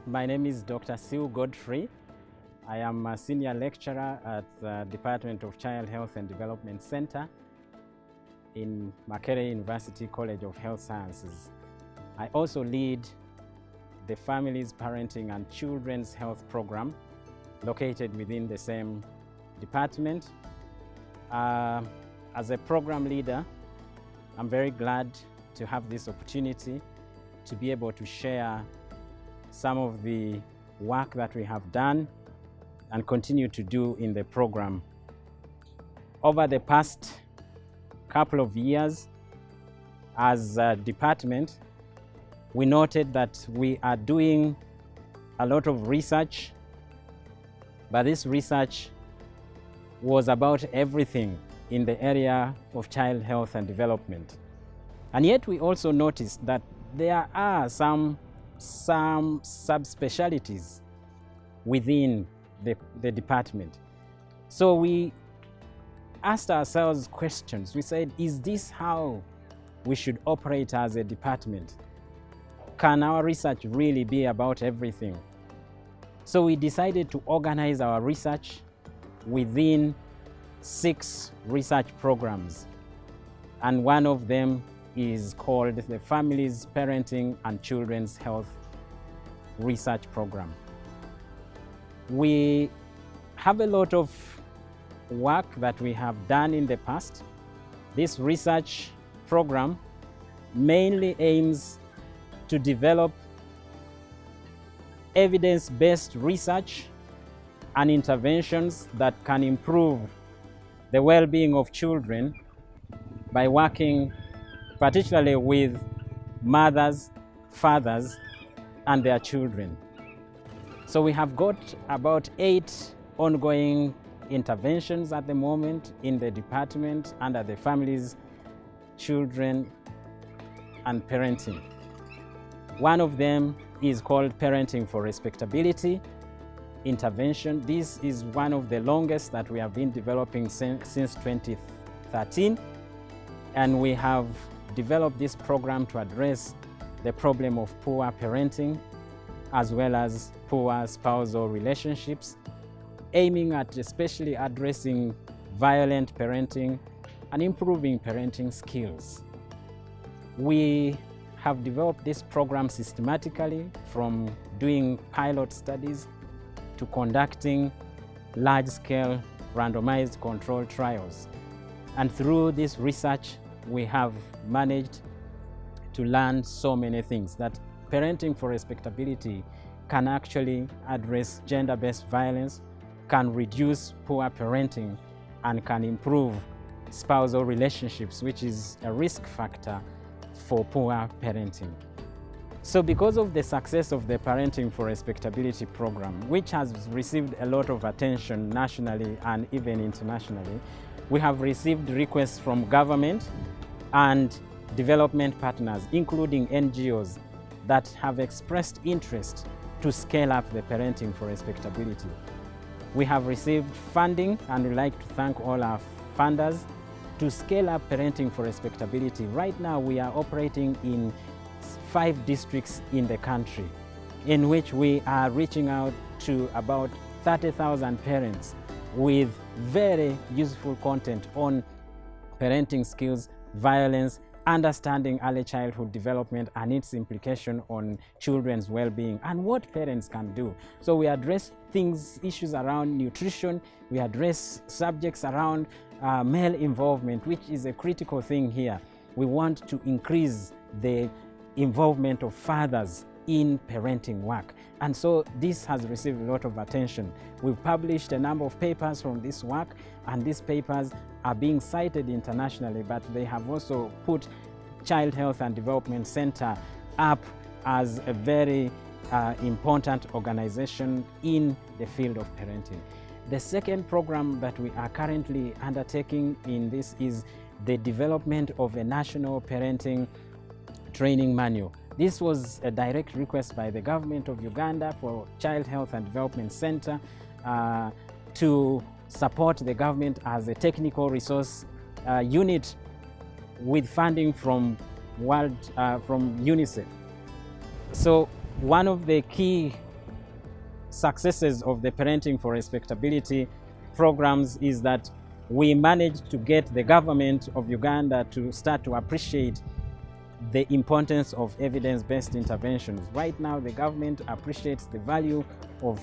My name is Dr. Siu Godfrey. I am a senior lecturer at the Department of Child Health and Development Center in Makerere University College of Health Sciences. I also lead the Families, Parenting and Children's Health Program located within the same department. As a program leader, I'm very glad to have this opportunity to be able to share some of the work that we have done and continue to do in the program. Over the past couple of years, as a department, we noted that we are doing a lot of research, but this research was about everything in the area of child health and development. And yet we also noticed that there are some subspecialties within the department. So we asked ourselves questions. We said, is this how we should operate as a department? Can our research really be about everything? So we decided to organize our research within 6 research programs. And one of them is called the Families, Parenting and Children's Health Research Program. We have a lot of work that we have done in the past. This research program mainly aims to develop evidence-based research and interventions that can improve the well-being of children by working particularly with mothers, fathers, and their children. So we have got about 8 ongoing interventions at the moment in the department under the Families, Children, and Parenting. One of them is called Parenting for Respectability intervention. This is one of the longest that we have been developing since 2013, and we have developed this program to address the problem of poor parenting as well as poor spousal relationships, aiming at especially addressing violent parenting and improving parenting skills. We have developed this program systematically, from doing pilot studies to conducting large-scale randomized controlled trials. And through this research, we have managed to learn so many things, that parenting for respectability can actually address gender-based violence, can reduce poor parenting, and can improve spousal relationships, which is a risk factor for poor parenting. So because of the success of the Parenting for Respectability program, which has received a lot of attention nationally and even internationally, we have received requests from government and development partners, including NGOs, that have expressed interest to scale up the Parenting for Respectability. We have received funding, and we'd like to thank all our funders to scale up Parenting for Respectability. Right now we are operating in 5 districts in the country, in which we are reaching out to about 30,000 parents with very useful content on parenting skills, violence, understanding early childhood development and its implication on children's well-being and what parents can do. So we address issues around nutrition, we address subjects around male involvement, which is a critical thing here. We want to increase the involvement of fathers in parenting work. And so this has received a lot of attention. We've published a number of papers from this work, and these papers are being cited internationally, but they have also put Child Health and Development Center up as a very important organization in the field of parenting. The second program that we are currently undertaking in this is the development of a national parenting training manual. This was a direct request by the government of Uganda for Child Health and Development Center to support the government as a technical resource unit with funding from UNICEF. So one of the key successes of the Parenting for Respectability programs is that we managed to get the government of Uganda to start to appreciate the importance of evidence-based interventions. Right now, the government appreciates the value of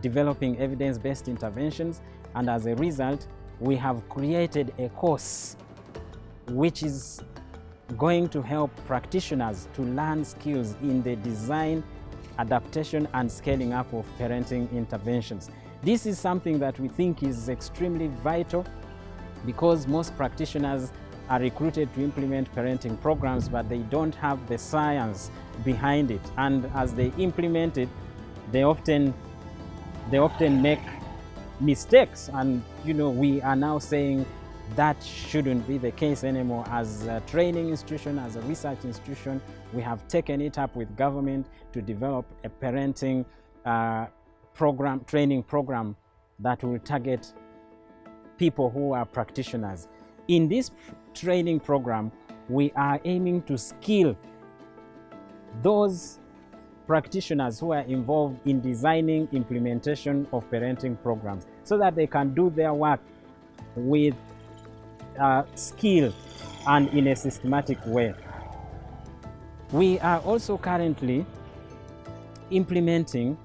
developing evidence-based interventions, and as a result, we have created a course which is going to help practitioners to learn skills in the design, adaptation, and scaling up of parenting interventions. This is something that we think is extremely vital because most practitioners are recruited to implement parenting programs, but they don't have the science behind it. And as they implement it, they often make mistakes. And we are now saying that shouldn't be the case anymore. As a training institution, as a research institution, we have taken it up with government to develop a parenting training program that will target people who are practitioners. In this training program, we are aiming to skill those practitioners who are involved in designing implementation of parenting programs so that they can do their work with skill and in a systematic way. We are also currently implementing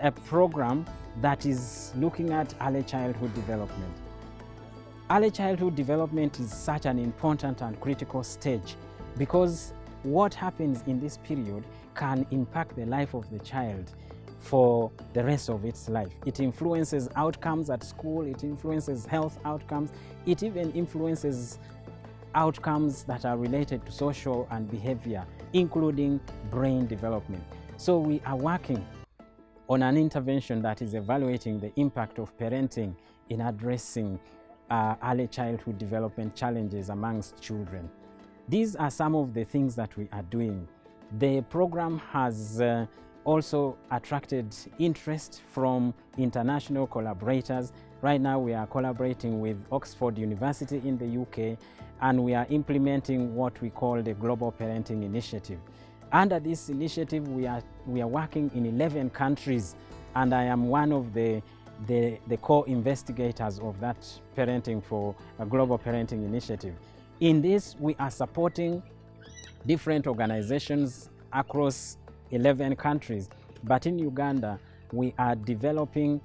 a program that is looking at early childhood development. Early childhood development is such an important and critical stage because what happens in this period can impact the life of the child for the rest of its life. It influences outcomes at school, it influences health outcomes, it even influences outcomes that are related to social and behavior, including brain development. So we are working on an intervention that is evaluating the impact of parenting in addressing early childhood development challenges amongst children. These are some of the things that we are doing. The program has also attracted interest from international collaborators. Right now we are collaborating with Oxford University in the UK, and we are implementing what we call the Global Parenting Initiative. Under this initiative, we are working in 11 countries, and I am one of the co-investigators of that Parenting for a Global Parenting Initiative. In this, we are supporting different organizations across 11 countries, but in Uganda, we are developing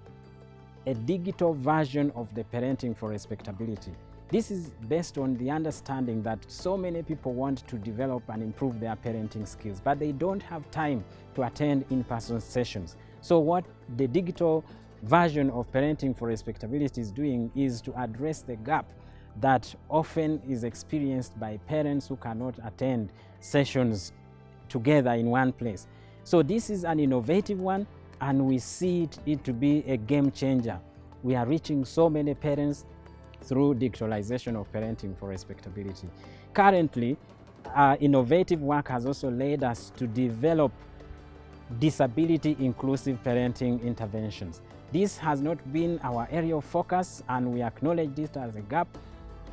a digital version of the Parenting for Respectability. This is based on the understanding that so many people want to develop and improve their parenting skills, but they don't have time to attend in-person sessions. So what the digital version of Parenting for Respectability is doing is to address the gap that often is experienced by parents who cannot attend sessions together in one place. So this is an innovative one, and we see it to be a game changer. We are reaching so many parents through digitalization of Parenting for Respectability. Currently, innovative work has also led us to develop disability-inclusive parenting interventions. This has not been our area of focus, and we acknowledge this as a gap.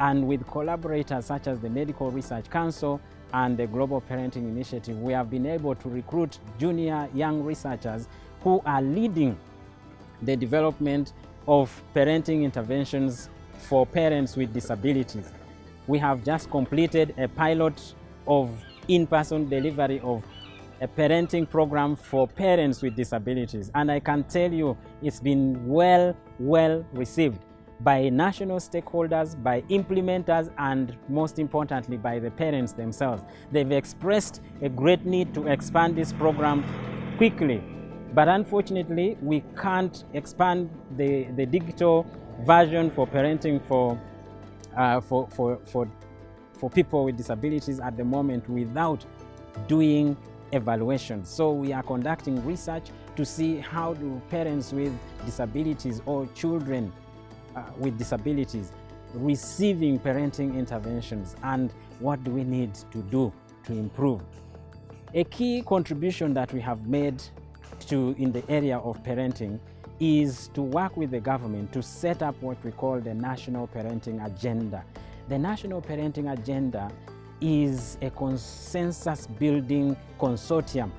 And with collaborators such as the Medical Research Council and the Global Parenting Initiative, we have been able to recruit junior young researchers who are leading the development of parenting interventions for parents with disabilities. We have just completed a pilot of in-person delivery of a parenting program for parents with disabilities, and I can tell you it's been well received by national stakeholders, by implementers, and most importantly by the parents themselves. They've expressed a great need to expand this program quickly, but unfortunately we can't expand the digital version for parenting for people with disabilities at the moment without doing evaluations. So we are conducting research to see how do parents with disabilities or children with disabilities receiving parenting interventions, and what do we need to do to improve. A key contribution that we have made in the area of parenting is to work with the government to set up what we call the National Parenting Agenda. The National Parenting Agenda is a consensus building consortium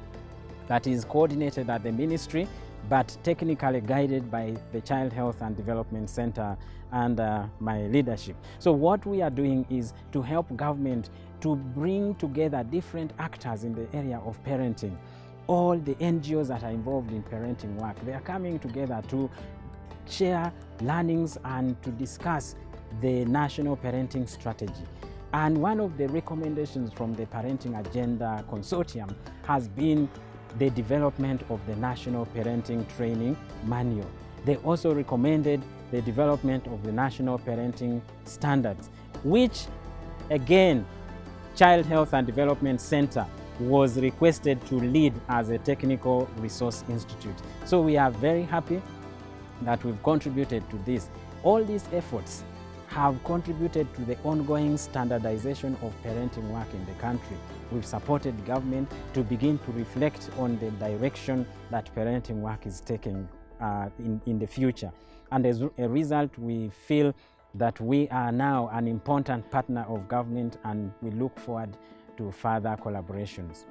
that is coordinated at the ministry but technically guided by the Child Health and Development Center and my leadership. So what we are doing is to help government to bring together different actors in the area of parenting. All the NGOs that are involved in parenting work, they are coming together to share learnings and to discuss the national parenting strategy. And one of the recommendations from the Parenting Agenda Consortium has been the development of the National Parenting Training Manual. They also recommended the development of the National Parenting Standards, which again, Child Health and Development Center was requested to lead as a technical resource institute. So we are very happy that we've contributed to this. All these efforts have contributed to the ongoing standardization of parenting work in the country. We've supported government to begin to reflect on the direction that parenting work is taking in the future. And as a result, we feel that we are now an important partner of government, and we look forward to further collaborations.